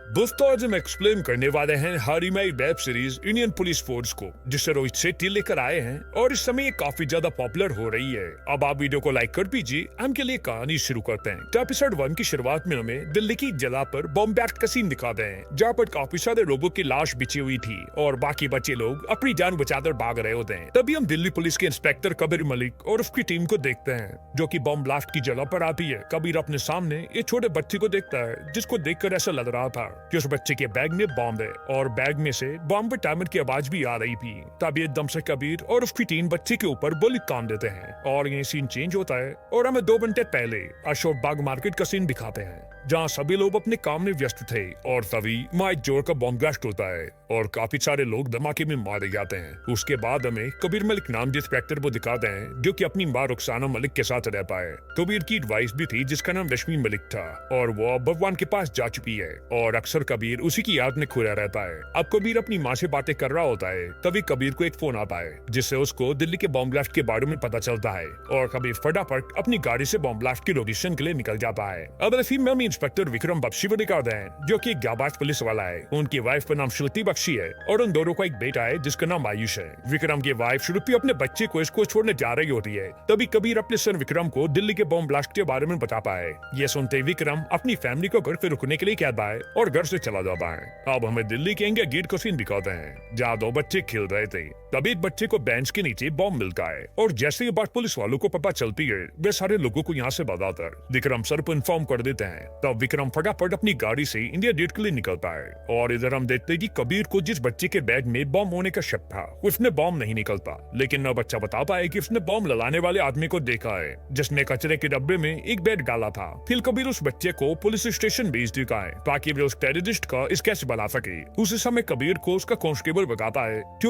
दोस्तों आज हम एक्सप्लेन करने वाले हैं हाल ही में web series Indian police force को, जिसे रोहित शेट्टी लेकर आए हैं और इस समय ये काफी ज्यादा पॉपुलर हो रही है। अब आप वीडियो को लाइक कर दीजिए, हम के लिए कहानी शुरू करते हैं। तो एपिसोड 1 की शुरुआत में हमें दिल्ली की जगह पर बॉम्ब ब्लास्ट का सीन दिखाते हैं, जहाँ पर काफी सारे लोगों की लाश बिछी हुई थी और बाकी बचे लोग अपनी जान बचाकर भाग रहे होते हैं। तभी हम दिल्ली पुलिस के इंस्पेक्टर कबीर मलिक और उसकी टीम को देखते हैं, जो की बॉम्ब ब्लास्ट की जगह पर आती है। कबीर अपने सामने एक छोटे बच्चे को देखता है, जिसको देखकर ऐसा लग रहा था कि उस बच्चे के बैग में बॉम्ब है और बैग में से बॉम्ब टाइमर की आवाज भी आ रही थी। तभी एकदम से कबीर और उसकी टीम बच्चे के ऊपर गोली कान देते हैं और ये सीन चेंज होता है और हमें 2 घंटे पहले अशोक बाग मार्केट का सीन दिखाते हैं, जहाँ सभी लोग अपने काम में व्यस्त थे और तभी माइक जोर का बॉम्ब ब्लास्ट होता है और काफी सारे लोग धमाके में मारे जाते हैं। उसके बाद हमें कबीर मलिक नाम के इंस्पेक्टर को दिखाते हैं, जो कि अपनी मां रुखसाना मलिक के साथ रहता है। कबीर की वाइफ भी थी, जिसका नाम रश्मि मलिक था और वो भगवान के पास जा चुकी है और अक्सर कबीर उसी की याद में खोया रहता है। अब कबीर अपनी माँ से बातें कर रहा होता है, तभी कबीर को एक फोन आता है, जिससे उसको दिल्ली के बॉम्ब ब्लास्ट के बारे में पता चलता है और कबीर फटाफट अपनी गाड़ी से बॉम्ब ब्लास्ट की लोकेशन के लिए निकल जाता है। अब फिल्म में हम इंस्पेक्टर विक्रम बख्शी को दिखाते हैं, जो कि एक जाबाज पुलिस वाला है। उनकी वाइफ का नाम श्रुति बख्शी है और उन दोनों का एक बेटा है, जिसका नाम आयुष है। विक्रम की वाइफ श्रुति अपने बच्चे को इसको छोड़ने जा रही होती है, तभी कबीर अपने सन विक्रम को दिल्ली के बॉम्ब ब्लास्ट के बारे में बताता है। ये सुनते विक्रम अपनी फैमिली को घर पे रुकने के लिए कहता है और घर से चला जाता है। अब हमें दिल्ली के इंडिया गेट को सीन दिखाते हैं, जहाँ 2 बच्चे खेल रहे थे। तभी एक बच्चे को बेंच के नीचे बॉम्ब मिलता है और जैसे ये बात पुलिस वालों को पता चलती है, वे सारे लोगों को यहाँ से बताकर विक्रम सर को इन्फॉर्म कर देते हैं। तब विक्रम फटाफट अपनी गाड़ी से इंडिया गेट के लिए निकलता है और इधर हम देखते हैं कि कबीर को जिस बच्चे के बैग में बॉम्ब होने का शक था, उसने बॉम्ब नहीं निकलता, लेकिन वह बच्चा बताता है कि उसने बॉम्ब लगाने वाले आदमी को देखा है, जिसने कचरे के डब्बे में एक बैग डाला था। फिर कबीर उस बच्चे को पुलिस स्टेशन भेज देता है ताकि वे उस टेररिस्ट का स्केच बना सके। उसी समय कबीर को उसका कांस्टेबल बताता है कि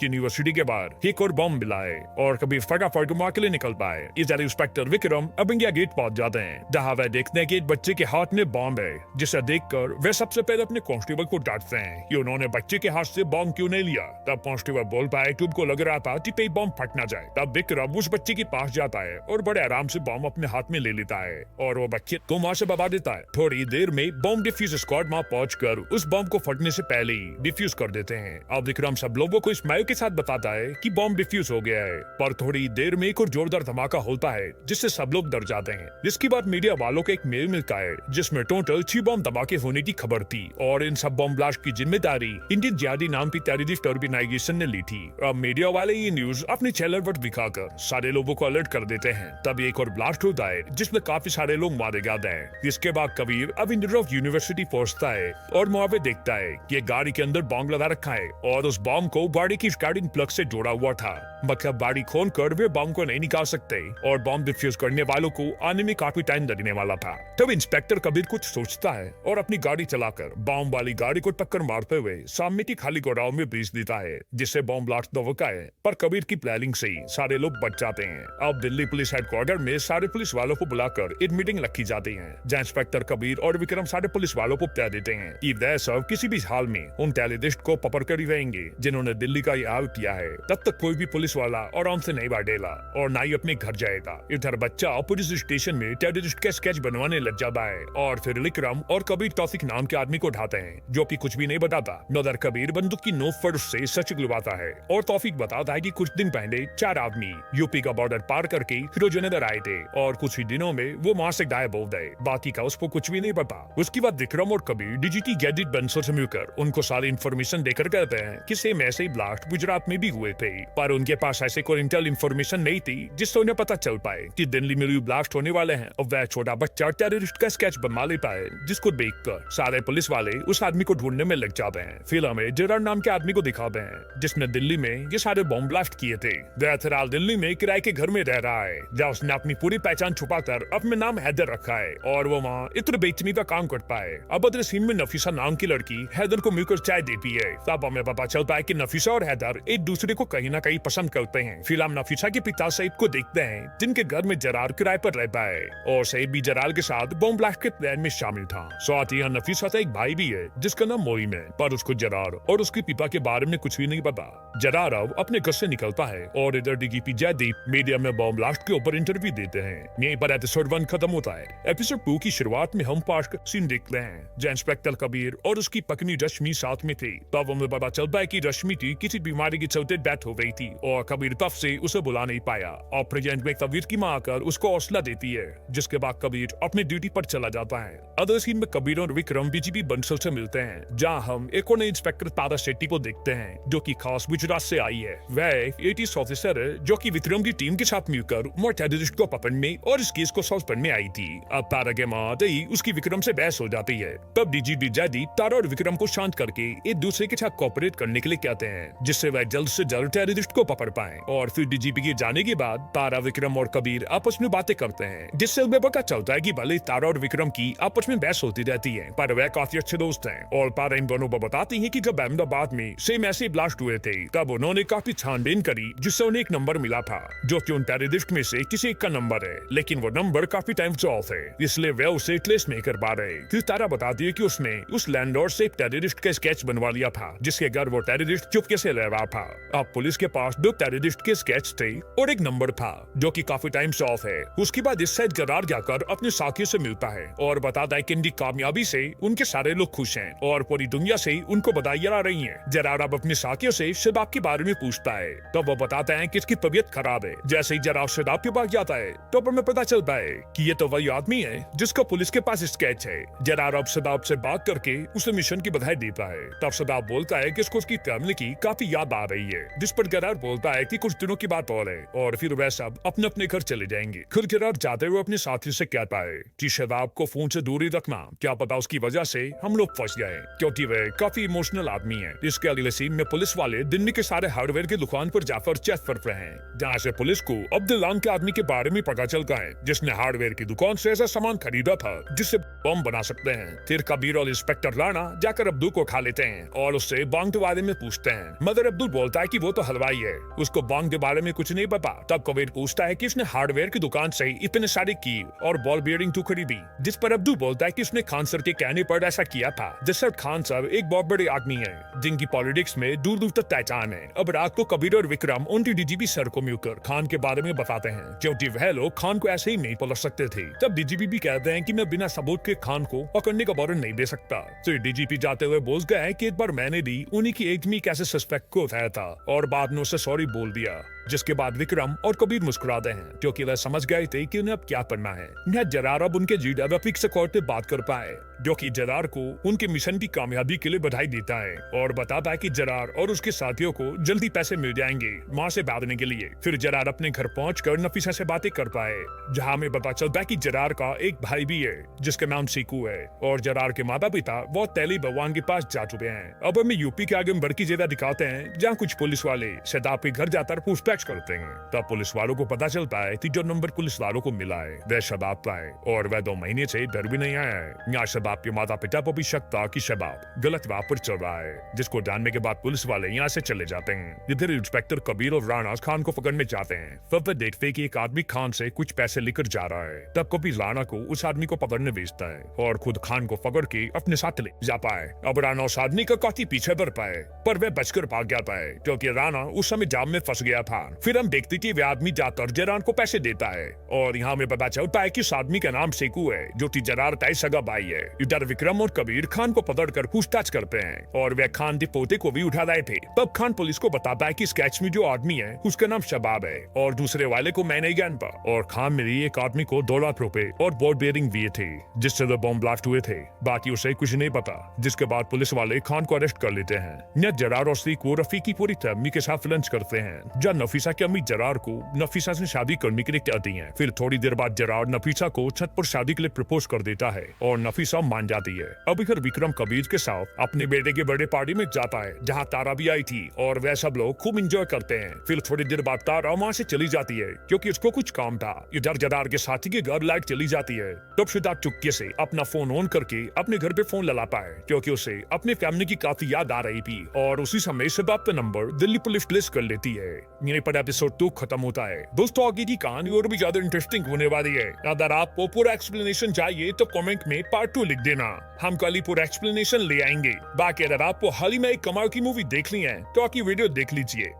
यूनिवर्सिटी के बाहर एक और बॉम्ब मिला है और कबीर फटाफट वहाँ के लिए निकलता है। इधर इंस्पेक्टर विक्रम अब इंडिया गेट पहुंच जाते हैं, जहाँ वह देखते हैं कि एक बच्चे के हाथ में बॉम्ब है, जिसे देखकर वे सबसे पहले अपने कांस्टेबल को डांटते हैं कि उन्होंने बच्चे के हाथ से बॉम्ब क्यों नहीं लिया। तब कांस्टेबल बोलता है कि उनको लग रहा था कि कहीं बॉम्ब फट ना जाए। तब विक्रम उस बच्चे के पास जाता है और बड़े आराम से बॉम्ब अपने हाथ में ले लेता है और वो बच्चे को वहाँ से भगा देता है। थोड़ी देर में बॉम्ब डिफ्यूज स्क्वाड वहाँ पहुंचकर उस बॉम्ब को फटने से पहले ही डिफ्यूज कर देते हैं। अब विक्रम सब लोगों को स्माइल के साथ बताता है कि बॉम्ब डिफ्यूज हो गया है, पर थोड़ी देर में एक और जोरदार धमाका होता है, जिससे सब लोग डर जाते हैं। जिसके बाद मीडिया वालों को एक मेल मिलता है, जिसमें टोटल 6 बॉम्ब धमाके होने की खबर थी और इन सब बॉम्ब ब्लास्ट की जिम्मेदारी इंडियन जिहादी नाम की टेररिस्ट ऑर्गेनाइजेशन ने ली थी। अब मीडिया वाले ये न्यूज अपने चैनल पर दिखाकर सारे लोगों को अलर्ट कर देते हैं। तब एक और ब्लास्ट होता है, जिसमें काफी सारे लोग मारे जाते हैं। इसके बाद कबीर अब यूनिवर्सिटी पहुंचता है और वहाँ पे देखता है कि गाड़ी के अंदर बॉम्ब लगा रखा है और उस बॉम्ब को गाड़ी की स्टार्टिंग प्लग से जोड़ा हुआ था। मतलब गाड़ी खोल कर वे बॉम्ब को नहीं निकाल सकते और बॉम्ब डिफ्यूज करने वालों को आने में काफी टाइम लगने वाला था। तब इंस्पेक्टर कबीर कुछ सोचता है और अपनी गाड़ी चलाकर बॉम्ब वाली गाड़ी को टक्कर मारते हुए सामने की खाली गोडाउन में भेज देता है, जिससे बॉम्ब ब्लास्ट दबका है। पर कबीर की प्लानिंग से ही सारे लोग बच जाते हैं। अब दिल्ली पुलिस हेडक्वार्टर में सारे पुलिस वालों को बुलाकर एक मीटिंग रखी जाती है, जहाँ इंस्पेक्टर कबीर और विक्रम सारे पुलिस वालों को कह देते हैं कि वे सब किसी भी हाल में उन टेररिस्ट को पकड़ कर ही रहेंगे, जिन्होंने दिल्ली का याद किया है। तब तक कोई भी पुलिस वाला आराम से नहीं बाटेगा और ना ही अपने घर जाएगा। इधर बच्चा पुलिस स्टेशन में टेररिस्ट का स्केच बनवाने लग जाता है और फिर विक्रम और कबीर तौफीक नाम के आदमी को उठाते हैं, जो कि कुछ भी नहीं बताता। उधर कबीर बंदूक की नोक पर उससे सच गुलवाता है और तौफीक बताता है कि कुछ दिन पहले 4 आदमी यूपी का बॉर्डर पार करके फिरोजनगर आए थे और कुछ ही दिनों में वो वहाँ से गायब हो गए। बाकी का उसको कुछ भी नहीं पता। उसके बाद विक्रम और कबीर डिजिटी गैजेट बंसर से मिलकर उनको सारी इन्फॉर्मेशन देकर कहते हैं कि सेम ऐसे ही ब्लास्ट गुजरात में भी हुए थे, पर उनके पास ऐसे कोई इंटेल इन्फॉर्मेशन नहीं थी जिससे उन्हें पता चल पाए कि दिल्ली में भी ब्लास्ट होने वाले हैं। और वह छोटा बच्चा टेररिस्ट का स्केच बनवा लेता है, जिसको देखकर सारे पुलिस वाले उस आदमी को ढूंढने में लग जाते हैं। फिर हमें जेरार नाम के आदमी को दिखाते हैं, जिसने दिल्ली में ये सारे बॉम्ब ब्लास्ट किए थे। वह फिलहाल दिल्ली में किराए के घर में रह रहा है, जहाँ उसने अपनी पूरी पहचान छुपा कर अपने नाम हैदर रखा है और वो वहाँ इत्र बेचने का काम करता है। अब अदर सीन में नफीसा नाम की लड़की हैदर को मिलकर चाय देती है। तब हमें पता चलता है कि नफीसा और हैदर एक दूसरे को कहीं ना कहीं पसंद बंद करते हैं। फिर हम नफीसा के पिता सईद को देखते हैं, जिनके घर में जरार किराए पर रहता है, और सईद भी जरार के साथ बॉम्ब ब्लास्ट के प्लान में शामिल था। साथ ही नफीसा का एक भाई भी है जिसका नाम मोइम है, पर उसको जरार और उसके पिता के बारे में कुछ भी नहीं पता। जरार अब अपने घर से निकलता है और इधर डीजीपी जयदीप मीडिया में बॉम्ब ब्लास्ट के ऊपर इंटरव्यू देते हैं। यहीं पर एपिसोड 1 खत्म होता है। एपिसोड 2 की शुरुआत में हम पार्क सीन देखते हैं जहाँ इंस्पेक्टर कबीर और उसकी पत्नी रश्मि साथ में थे। तब हमें पता चलता है कि रश्मि की किसी बीमारी के चलते डेथ हो गई थी और कबीर तब से उसे बुला नहीं पाया। और प्रेजेंट में कबीर की मां आकर उसको हौसला देती है, जिसके बाद कबीर अपनी ड्यूटी पर चला जाता है। अदर सीन में कबीर और विक्रम बीजीपी बंसल से मिलते हैं, जहाँ हम एक और नए इंस्पेक्टर तारा शेट्टी को देखते हैं, जो कि खास गुजरात से आई है। वह 80s ऑफिसर है जो कि विक्रम की टीम के साथ मिलकर टेररिस्ट को पकड़ने और इस केस को सॉल्व करने आई थी। अब तारा के मां आते ही उसकी विक्रम से बहस हो जाती है। तब डीजीपी जयदीप तारा और विक्रम को शांत करके एक दूसरे के साथ कोऑपरेट करने के लिए कहते हैं, जिससे वह जल्द से जल्द टेररिस्ट को पकड़ पाए। और फिर डीजीपी के जाने के बाद तारा, विक्रम और कबीर आपस में बातें करते हैं, जिससे उन्हें पता चलता है कि भले तारा और विक्रम की आपस में बहस होती रहती है, पर वह काफी अच्छे दोस्त हैं। और तारा इन दोनों को बताती है कि जब अहमदाबाद में सेम ऐसे ब्लास्ट हुए थे, तब उन्होंने काफी छानबीन करी, जिससे उन्हें एक नंबर मिला था, जो कि उन टेररिस्ट में से किसी एक का नंबर है, लेकिन वो नंबर काफी टाइम से ऑफ है, इसलिए वह उसे ट्रेस नहीं कर पा रहे। फिर तारा बताती है कि उसने उस लैंडलॉर्ड से एक टेररिस्ट का स्केच बनवा लिया था, जिसके घर वो टेररिस्ट चुपके से रह रहा था। अब पुलिस के पास 2 टेररिस्ट के स्केच थे और एक नंबर था, जो कि काफी टाइम से ऑफ है। उसके बाद इस साइड जरार जाकर अपने साथियों से मिलता है और बताता है कि इनकी कामयाबी से उनके सारे लोग खुश हैं और पूरी दुनिया से उनको बधाइयां आ रही हैं। जरार अब अपने साथियों से शबाब के बारे में पूछता है, तब वो बताते हैं कि इसकी तबीयत खराब है। जैसे ही जरार शबाब के पास जाता है, तो हमें पता चलता है कि ये तो वही आदमी है जिसका पुलिस के पास स्केच है। जरार अब शबाब से बात करके उसे मिशन की बधाई देता है। तब शबाब बोलता है कि इसको उसकी फैमिली की काफी याद आ रही है, जिस पर जरार बोलता है कि कुछ दिनों की बात और है, और फिर वह सब अपने अपने घर चले जाएंगे। फिर जरार जाते हुए अपने साथी से कहता है कि शबाब को फोन से दूरी रखना, क्या पता उसकी वजह से हम लोग फंस जाए, क्योंकि वह काफी इमोशनल आदमी है। इसके अगले सीन में पुलिस वाले दिल्ली के सारे हार्डवेयर की दुकान पर जाकर चेक कर रहे हैं, जहाँ से पुलिस को अब्दुल नाम के आदमी के बारे में पता चलता है, जिसने हार्डवेयर की दुकान से ऐसा सामान खरीदा था जिससे बम बना सकते हैं। फिर कबीर और इंस्पेक्टर राणा जाकर अब्दुल को खा लेते हैं और उससे बॉम्ब के बारे में पूछते हैं, मगर अब्दुल बोलता है कि वो तो हलवाई है, उसको बॉम्ब के बारे में कुछ नहीं पता। तब कबीर पूछता है कि इसने हार्डवेयर की दुकान से इतने सारे की और बॉल बियरिंग क्यों खरीदी, जिस पर अब्दुल बोलता है कि उसने खान सर के कहने पर ऐसा किया था। जिससे खान सर एक बहुत बड़े आदमी है, जिनकी पॉलिटिक्स में दूर दूर तक पहचान है। अब रात को कबीर और विक्रम उनकी डीजीपी सर को मिलकर खान के बारे में बताते हैं, क्योंकि वह लोग खान को ऐसे ही नहीं पकड़ सकते थे। तब डीजीपी भी कहते हैं कि मैं बिना सबूत के खान को पकड़ने का वारंट नहीं दे सकता। तो डीजीपी जाते हुए बोल गया है कि एक बार मैंने भी उन्हीं की एज में कैसे सस्पेक्ट को उठाया था और बाद में उसे सॉरी बोल दिया, जिसके बाद विक्रम और कबीर मुस्कुराते हैं, क्योंकि वह समझ गए थे कि उन्हें अब क्या करना है। यह जरार अब उनके जीडब्ल्यूएफ से कोर्ट में बात कर पाए, जो कि जरार को उनके मिशन की कामयाबी के लिए बधाई देता है और बताता है कि जरार और उसके साथियों को जल्दी पैसे मिल जाएंगे वहाँ से भागने के लिए। फिर जरार अपने घर पहुंचकर नफीसा से बातें कर पाए, जहाँ हमें पता चलता है कि जरार का एक भाई भी है जिसका नाम सीकू है, और जरार के माता पिता बहुत पहले भगवान के पास जा चुके हैं। अब हमें यूपी के आगे बढ़ की जगह दिखाते हैं, जहाँ कुछ पुलिस वाले शदाब के घर जाकर पूछताछ करते हैं। तब पुलिस वालों को पता चलता है कि जो नंबर पुलिस वालों को मिला है वह शबाब का है, और वह 2 महीने से घर भी नहीं आया है। यहाँ शबाब के माता पिता को भी शक था कि शबाब गलत राह पर चल रहा है, जिसको जानने के बाद पुलिस वाले यहाँ से चले जाते हैं। इधर इंस्पेक्टर कबीर और राणा खान को पकड़ने जाते हैं। तब वे देखते हैं कि एक आदमी खान से कुछ पैसे लेकर जा रहा है। तब कबीर राणा को उस आदमी को पकड़ने भेजता है और खुद खान को पकड़ के अपने साथ ले जा पाए। अब राणा उस आदमी का काफी पीछे बढ़ पाए, पर वह बचकर भाग गया पाए, क्योंकि राणा उस समय जाम में फंस गया था। फिर हम देखते कि वह आदमी जाकर जरार को पैसे देता है, और यहाँ में पता चलता है कि इस आदमी का नाम सेकू है, जो कि जरार का सगा भाई है। इधर विक्रम और कबीर खान को पकड़कर पूछताछ करते हैं, और वह खान के पोते को भी उठा रहे थे। तब खान पुलिस को बताता है कि स्केच में जो आदमी है उसका नाम शबाब है, और दूसरे वाले को मैं नहीं जानता। और खान मेरी एक आदमी को 2 लाख रुपए और बॉल बेयरिंग दिए थे, जिससे वो बॉम्ब ब्लास्ट हुए थे, बाकी उसे कुछ नहीं पता। जिसके बाद पुलिस वाले खान को अरेस्ट कर लेते हैं। न जरार और सीकू रफी की पूरी फैमिली के साथ लंच करते हैं, जहाँ नफीसा की अम्मी जरार को नफीसा से शादी करने के लिए कहती हैं। फिर थोड़ी देर बाद जरार नफीसा को छत पर शादी के लिए प्रपोज कर देता है, और नफीसा मान जाती है। अब इधर विक्रम कबीर के साथ अपने बेटे के बर्थडे पार्टी में जाता है, जहाँ तारा भी आई थी, और वह सब लोग खूब एंजॉय करते हैं। फिर थोड़ी देर बाद तारा वहाँ से चली जाती है, क्योंकि उसको कुछ काम था। इधर जरार के साथी के घर लाइट चली जाती है। तब सिद्धार्थ चुपके से अपना फोन ऑन करके अपने घर पे फोन ललाता है, क्योंकि उसे अपने फैमिली की काफी याद आ रही थी। और उसी समय सिद्धार्थ का नंबर दिल्ली पुलिस प्लेस कर लेती है। होने पर एपिसोड 2 खत्म होता है। दोस्तों आगे की कहानी और भी ज्यादा इंटरेस्टिंग होने वाली है। अगर आपको पूरा एक्सप्लेनेशन चाहिए तो कमेंट में पार्ट 2 लिख देना, हम कल ही पूरा एक्सप्लेनेशन ले आएंगे। बाकी अगर आपको हाल ही में एक कमाल की मूवी देखनी है तो आकी वीडियो देख लीजिए।